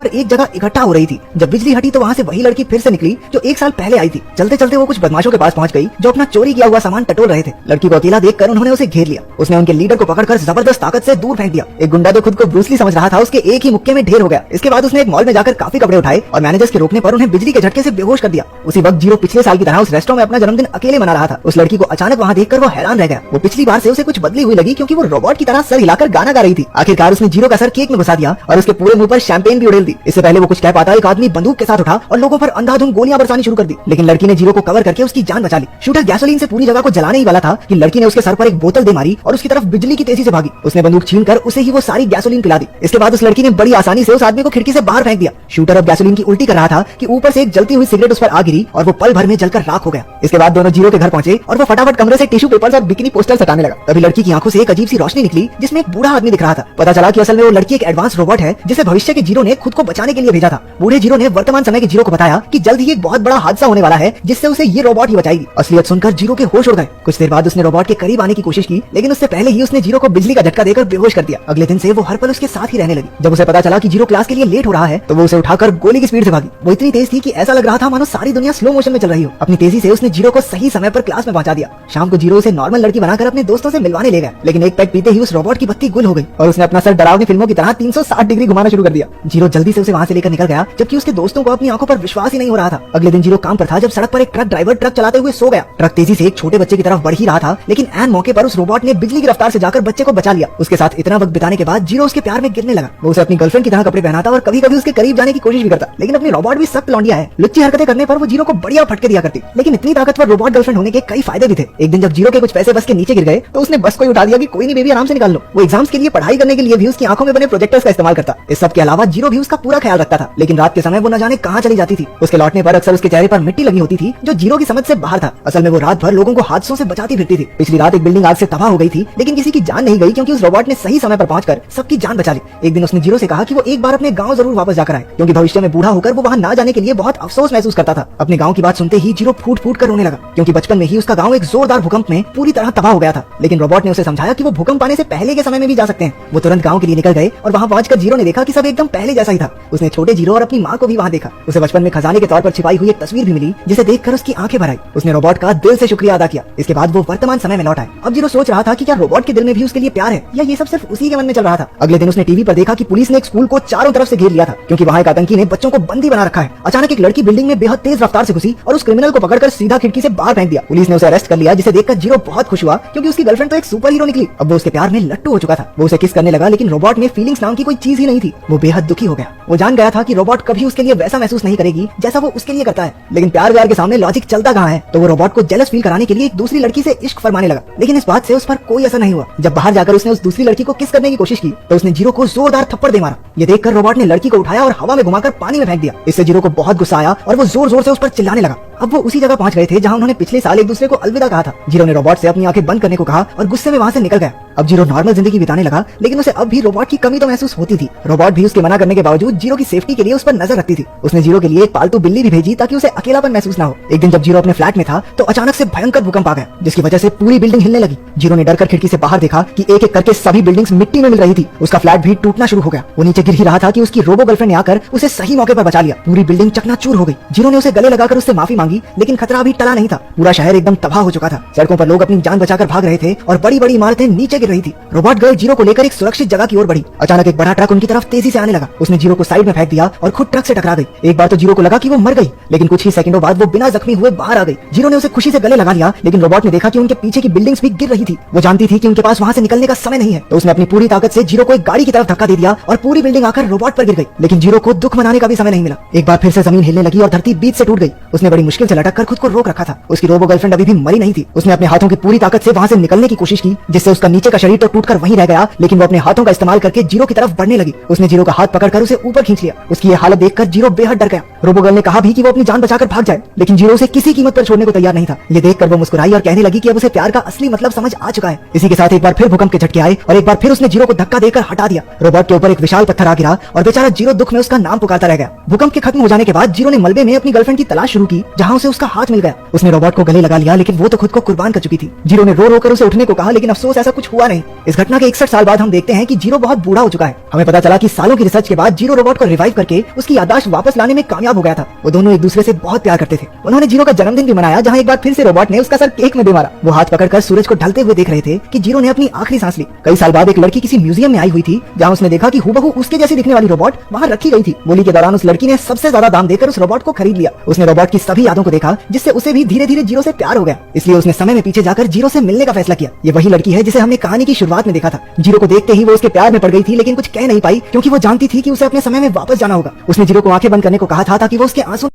एक जगह इकट्ठा हो रही थी। जब बिजली हटी तो वहाँ से वही लड़की फिर से निकली जो 1 साल पहले आई थी। चलते चलते वो कुछ बदमाशों के पास पहुँच गई जो अपना चोरी किया हुआ सामान टटोल रहे थे। लड़की को अकेला देखकर उन्होंने उसे घेर लिया। उसने उनके लीडर को पकड़कर जबरदस्त ताकत से दूर फेंक दिया। एक गुंडा जो खुद को ब्रूस ली समझ रहा था उसके एक ही मुक्के में ढेर हो गया। इसके बाद उसने एक मॉल में जाकर काफी कपड़े उठाए और मैनेजर्स के रोकने पर उन्हें बिजली के झटके से बेहोश कर दिया। उसी वक्त जीरो पिछले साल की तरह उस रेस्टोरेंट में अपना जन्मदिन अकेले मना रहा था। उस लड़की को अचानक वहाँ देखकर वो हैरान रह गया। वो पिछली बार से उसे कुछ बदली हुई लगी क्योंकि वो रोबोट की तरह सर हिलाकर गाना गा रही थी। आखिरकार उसने जीरो का सर केक में घुसा दिया और उसके पूरे मुंह पर शैंपेन भी उड़ेल दी। इससे पहले वो कुछ कह पाता एक आदमी बंदूक के साथ उठा और लोगों पर अंधाधुंध गोलियां बरसानी शुरू कर दी, लेकिन लड़की ने जीरो को कवर करके उसकी जान बचा ली। शूटर गैसोलीन से पूरी जगह को जलाने ही वाला था कि लड़की ने उसके सर पर एक बोतल दे मारी और उसकी तरफ बिजली की तेजी से भागी। उसने बंदूक छीनकर उसे ही वो सारी गैसोलीन पिला दी। इसके बाद उस लड़की ने बड़ी आसानी से उस आदमी को खिड़की से बाहर फेंक दिया। शूटर अब गैसोलीन की उल्टी कर रहा था कि ऊपर से एक जलती हुई सिगरेट उस पर आ गिरी और वो पल भर में जलकर राख हो गया। इसके बाद दोनों जीरो के घर पहुंचे और वो फटाफट कमरे से टिश्यू पेपर्स और बिकिनी पोस्टर्स हटाने लगा। तभी लड़की की आंखों से एक अजीब सी रोशनी निकली जिसमें एक बूढ़ा आदमी दिख रहा था। पता चला कि असल में वो लड़की एक एडवांस रोबोट है जिसे भविष्य के जीरो ने खुद को बचाने के लिए भेजा था। बूढ़े जीरो ने वर्तमान समय के जीरो को बताया कि जल्द ही एक बहुत बड़ा हादसा होने वाला है जिससे उसे ये रोबोट ही बचाएगी। असलियत सुनकर जीरो के होश उड़ गए। कुछ देर बाद उसने रोबोट के करीब आने की कोशिश की, लेकिन उससे पहले ही उसने जीरो को बिजली का झटका देकर बेहोश कर दिया। अगले दिन से वो हर पल उसके साथ ही रहने लगी। जब उसे पता चला कि जीरो क्लास के लिए लेट हो रहा है तो वो उसे उठाकर गोली की स्पीड से भागी। वो इतनी तेज थी कि ऐसा लग रहा था मानो सारी दुनिया स्लो मोशन में चल रही हो। अपनी तेजी से उसने जीरो को सही समय पर क्लास में पहुंचा दिया। शाम को जीरो उसे नॉर्मल लड़की बनाकर अपने दोस्तों से मिलवाने ले गया, लेकिन एक पैक पीते ही उस रोबोट की बत्ती गुल हो गई और उसने अपना सर डरावनी फिल्मों की तरह 360 डिग्री घुमाना शुरू कर दिया। जीरो जल्दी से उसे वहाँ से लेकर निकल गया, जबकि उसके दोस्तों को अपनी आंखों पर विश्वास ही नहीं हो रहा था। अगले दिन जीरो काम पर था जब सड़क पर एक ट्रक ड्राइवर ट्रक चलाते हुए सो गया। ट्रक तेजी से एक छोटे बच्चे की तरफ बढ़ ही रहा था, लेकिन ऐन मौके पर उस रोबोट ने बिजली की रफ्तार से जाकर बच्चे को बचा लिया। उसके साथ इतना वक्त बिताने के बाद जीरो उसके प्यार में गिरने लगा। वो उसे अपनी गर्लफ्रेंड की तरह कपड़े पहनाता और कभी कभी उसके करीब जाने की कोशिश भी करता, लेकिन अपनी रोबोट भी सख्त लौंडिया है। लुच्ची हरकतें करने पर वो जीरो को बढ़िया फटके दिया करती, लेकिन इतनी ताकतवर रोबोट गर्लफ्रेंड होने के कई फायदे भी थे। एक दिन जब जीरो के कुछ पैसे बस के नीचे गिर गए तो उसने बस को ही उठा दिया कि कोई नहीं बेबी, आराम से निकाल लो। वो एग्जाम्स के लिए पढ़ाई करने के लिए भी उसकी आंखों में बने प्रोजेक्टर्स का इस्तेमाल करता। इस सब के अलावा जीरो भी उसका पूरा ख्याल रखता था, लेकिन रात के समय वो न जाने कहाँ चली जाती थी। उसके लौटने पर अक्सर उसके चेहरे पर मिट्टी लगी होती थी जो जीरो की समझ से बाहर था। असल में वो रात भर लोगों को हादसों से बचाती फिरती थी। पिछली रात एक बिल्डिंग आग से तबाह हो गई थी, लेकिन किसी की जान नहीं गई क्योंकि उस रोबोट ने सही समय पर पहुंचकर सबकी जान बचा ली। एक दिन उसने जीरो से कहा कि वो एक बार अपने गांव जरूर वापस जाकर आए, क्योंकि भविष्य में बूढ़ा होकर वो वहां ना जाने के लिए बहुत अफसोस महसूस करता था। अपने गांव की बात सुनते ही जीरो फूट फूट कर रोने लगा, क्योंकि बचपन में ही उसका गांव एक जोरदार भूकंप में पूरी तरह तबाह हो गया था। लेकिन रोबोट ने उसे समझाया कि वो भूकंप आने से पहले के समय में भी जा सकते हैं। वो तुरंत गांव के लिए निकल गए और वहां पहुंचकर जीरो ने देखा कि सब एकदम पहले जैसा ही था। उसने छोटे जीरो और अपनी माँ को भी वहां देखा। उसे बचपन में खजाने के तौर पर छिपाई हुई एक तस्वीर भी मिली, जिसे देखकर उसकी आंखें भर आई। उसने रोबोट का दिल से शुक्रिया अदा किया। इसके बाद वो वर्तमान समय में लौट आए। अब जीरो सोच रहा था कि क्या रोबोट के दिल में भी उसके लिए प्यार है या ये सब सिर्फ उसी के मन में चल रहा था। अगले दिन उसने टीवी पर देखा कि पुलिस ने एक स्कूल को चारों तरफ से घेर लिया था, क्योंकि वहाँ एक आतंकी ने बच्चों को बंदी बना रखा है। अचानक एक लड़की बिल्डिंग में बेहद तेज रफ्तार से घुसी और उस क्रिमिनल को पकड़कर सीधा खिड़की से बाहर फेंक दिया। पुलिस ने उसे अरेस्ट कर लिया, जिसे देखकर जीरो बहुत खुश हुआ, क्योंकि उसकी गर्लफ्रेंड तो एक सुपर हीरो निकली। अब वो उसके प्यार में लट्टू हो चुका था। वो उसे किस करने लगा, लेकिन रोबोट में फीलिंग्स नाम की कोई चीज ही नहीं थी। वो बेहद दुखी हो गया। वो जान गया था कि रोबोट कभी उसके लिए वैसा महसूस नहीं करेगी जैसा वो उसके लिए करता है। लेकिन प्यार व्यार के सामने लॉजिक चलता कहाँ है। तो वो रोबोट को जेलस फील कराने के लिए एक दूसरी लड़की से इश्क फरमाने लगा, लेकिन इस बात से उस पर कोई असर नहीं हुआ। जब बाहर जाकर उसने उस दूसरी लड़की को किस करने की कोशिश की तो उसने जीरो को जोरदार थप्पड़ दे मारा। ये देखकर रोबोट ने लड़की को उठाया और हवा में घुमाकर पानी में फेंक दिया। इससे जीरो को बहुत गुस्सा आया और वो जोर जोर से उस पर चिल्लाने लगा। अब वो उसी जगह पहुंच गए थे जहां उन्होंने पिछले साल एक दूसरे को अलविदा कहा था। जीरो ने रोबोट से अपनी आंखें बंद करने को कहा और गुस्से में वहां से निकल गया। अब जीरो नॉर्मल जिंदगी बिताने लगा, लेकिन उसे अब भी रोबोट की कमी तो महसूस होती थी। रोबोट भी उसके मना करने के बावजूद जीरो की सेफ्टी के लिए उस पर नजर रखती थी। उसने जीरो के लिए एक पालतू बिल्ली भी भेजी ताकि उसे अकेलापन महसूस न हो। एक दिन जब जीरो अपने फ्लैट में था तो अचानक से भयंकर भूकंप आ गया, जिसकी वजह से पूरी बिल्डिंग हिलने लगी। जीरो ने डरकर खिड़की से बाहर देखा कि एक एक करके सभी बिल्डिंग्स मिट्टी में मिल रही थी। उसका फ्लैट भी टूटना शुरू हो गया। वो नीचे गिर ही रहा था कि उसकी रोबो गर्लफ्रेंड ने आकर उसे सही मौके पर बचा लिया। पूरी बिल्डिंग चकनाचूर हो गई। जीरो ने उसे गले लगाकर उससे माफी मांगी, लेकिन खतरा अभी टला नहीं था। पूरा शहर एकदम तबाह हो चुका था। सड़कों पर लोग अपनी जान बचाकर भाग रहे थे और बड़ी बड़ी इमारतें नीचे गिर रही थी। रोबोट गर्ल जीरो को लेकर एक सुरक्षित जगह की ओर बढ़ी। अचानक एक बड़ा ट्रक उनकी तरफ तेजी से आने लगा। उसने जीरो को साइड में फेंक दिया और खुद ट्रक से टकरा गई। एक बार तो जीरो को लगा कि वो मर गई, लेकिन कुछ ही सेकंडों बाद वो बिना जख्मी हुए बाहर आ गई। जीरो ने उसे खुशी से गले लगा लिया, लेकिन रोबोट ने देखा कि उनके पीछे की बिल्डिंग्स भी गिर रही थी। वो जानती थी कि उनके पास वहाँ से निकलने का समय नहीं है, तो उसने अपनी पूरी ताकत से जीरो को एक गाड़ी की तरफ धक्का दे दिया और पूरी बिल्डिंग आकर रोबोट पर गिर गई। लेकिन जीरो को दुख मनाने का भी समय नहीं मिला। एक बार फिर से जमीन हिलने लगी और धरती बीच से टूट गई। उसने बड़ी मुश्किल से लटक कर खुद को रोक रखा था। उसकी रोबो गर्लफ्रेंड अभी भी मरी नहीं थी। उसने अपने हाथों की पूरी ताकत से वहाँ से निकलने की कोशिश की, जिससे उसका नीचे का शरीर तो टूटकर वहीं रह गया, लेकिन वो अपने हाथों का इस्तेमाल करके जीरो की तरफ बढ़ने लगी। उसने जीरो का हाथ पकड़कर उसे ऊपर खींच लिया। उसकी ये हालत देखकर जीरो बेहद डर गया। रोबो गर्ल ने कहा भी कि वो अपनी जान बचाकर भाग जाए, लेकिन जीरो उसे किसी कीमत पर छोड़ने को तैयार नहीं था। ये देखकर वो मुस्कुराई और कहने लगी कि अब उसे प्यार का असली मतलब समझ आ चुका है। इसी के साथ एक बार फिर भूकंप के झटके आए और एक बार फिर उसने जीरो को धक्का देकर हटा दिया। रोबोट के ऊपर एक विशाल पत्थर आ गिरा और बेचारा जीरो दुख में उसका नाम पुकारता रह गया। भूकंप के खत्म हो जाने के बाद जीरो ने मलबे में अपनी गर्लफ्रेंड की तलाश शुरू की, जहाँ जहाँ उसे उसका हाथ मिल गया। उसने रोबोट को गले लगा लिया, लेकिन वो तो खुद को कुर्बान कर चुकी थी। जीरो ने रो रो कर उसे उठने को कहा, लेकिन अफसोस ऐसा कुछ हुआ नहीं। इस घटना के 61 साल बाद हम देखते हैं कि जीरो बहुत बूढ़ा हो चुका है। हमें पता चला कि सालों की रिसर्च के बाद जीरो रोबोट को रिवाइव करके उसकी याददाश्त वापस लाने में कामयाब हो गया था। वो दोनों एक दूसरे से बहुत प्यार करते थे। उन्होंने जीरो का जन्मदिन भी मनाया, जहाँ एक बार फिर से रोबोट ने उसका सर केक में दे मारा। वो हाथ पकड़कर सूरज को ढलते हुए देख रहे थे कि जीरो ने अपनी आखिरी सांस ली। कई साल बाद एक लड़की किसी म्यूजियम में आई हुई थी, जहाँ उसने देखा कि हूबहू उसके जैसी दिखने वाली रोबोट वहाँ रखी गई थी। बोली के दौरान उस लड़की ने सबसे ज्यादा दाम देकर उस रोबोट को खरीद लिया। उसने रोबोट की सभी यादों को देखा, जिससे उसे भी धीरे धीरे जीरो से प्यार हो गया। इसलिए उसने समय में पीछे जाकर जीरो से मिलने का फैसला किया। ये वही लड़की है जिसे हमने कहानी की शुरुआत में देखा था। जीरो को देखते ही वो उसके प्यार में पड़ गई थी, लेकिन कुछ कह नहीं पाई, क्योंकि वो जानती थी कि उसे अपने समय में वापस जाना होगा। उसने जीरो को आंखें बंद करने को कहा था ताकि वो उसके आंसू